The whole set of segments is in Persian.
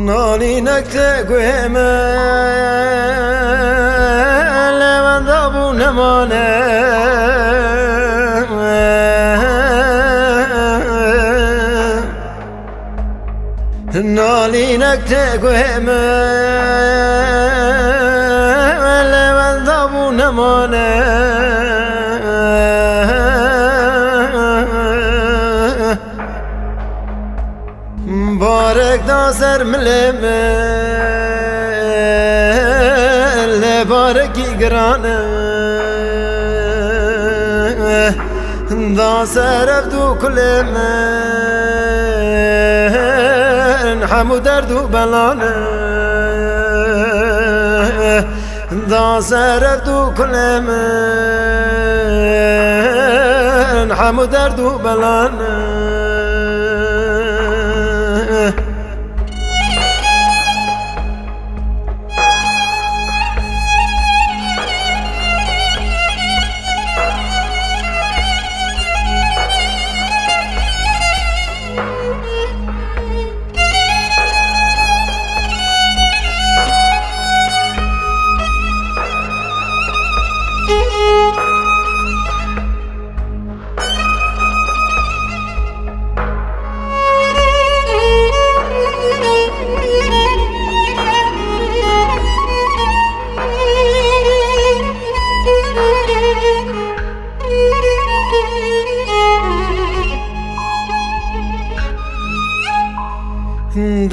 نالی نکته گوهمه لمن دابو نمانه نالی نکته گوهمه لمن دابو نمانه بارک داسر ملمه لبارکی گرانه داسر افدو کلمه همو درد و بلانه داسر افدو کلمه همو درد و بلانه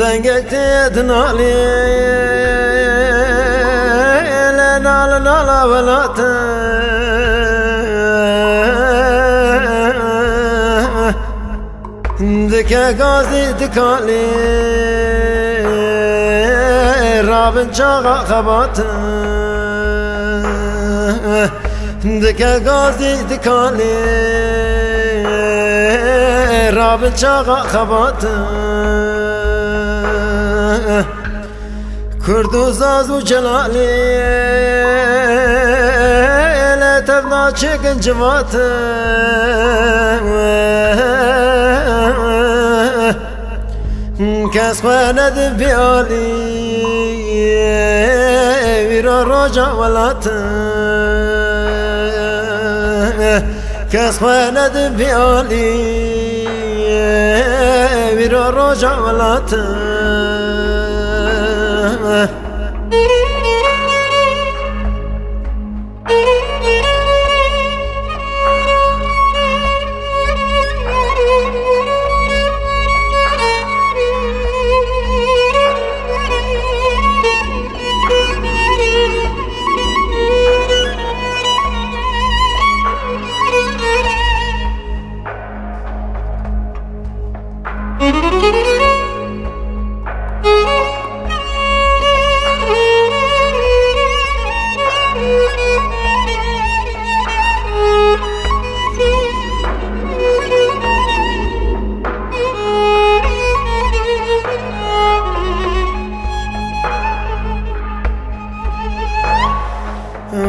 دنگك تنالي لنال نالا ولات دكا غازي دكالي رابن شاغا خبات دكا غازي دكالي رابن شاغا خبات كردو زازو جلالي لا تبنا چكن جوات كاس خواند بيالي ويرا رجع ولات كاس خواند بيالي ويرا رجع ولات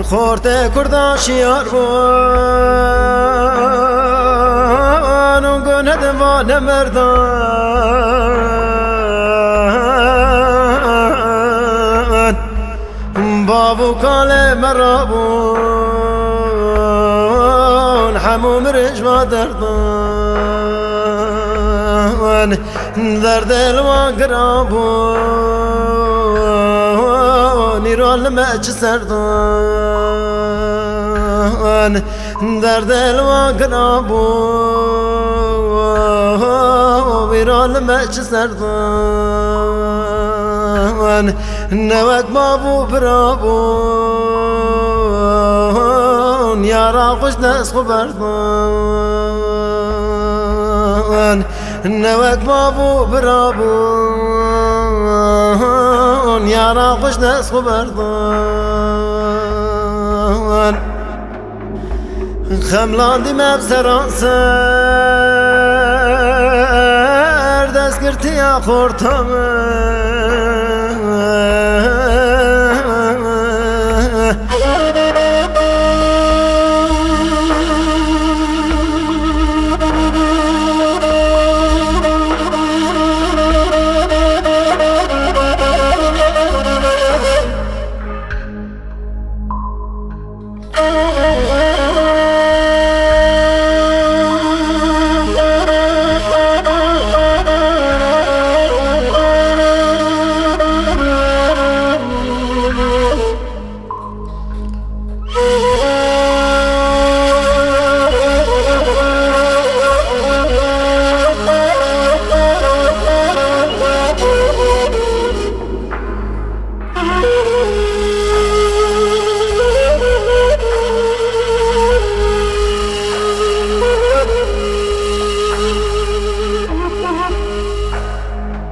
خورده کرده شیار بان و گونه دوانه مردان بابو کاله مرابون همو مرش ما دردان در دل و گرابون نیرال مچ سردان در دل و گرابون نیرال مچ سردان نوک بابو برابون یارا خوش نسخ بردان نوک بابو برابون یارا خوش نسخ بردان خملاندی مبسران سر دست گرتی یا خورتم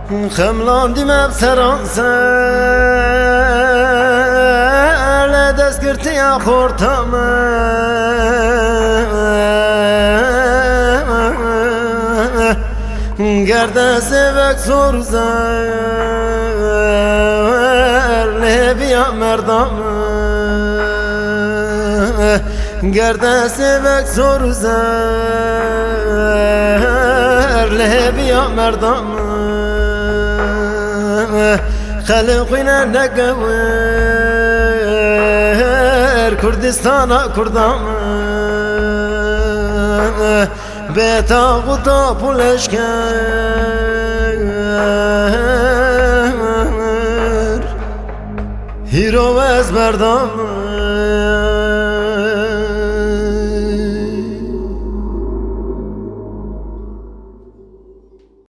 خملاندیم بسران سر دست گرتی خورتم گرده سبک سر زر لبیا مردم گرده سبک سر زر لبیا مردم خلقنا نقور کردستان کردم بتا قطا پولشکر هیرو از مردم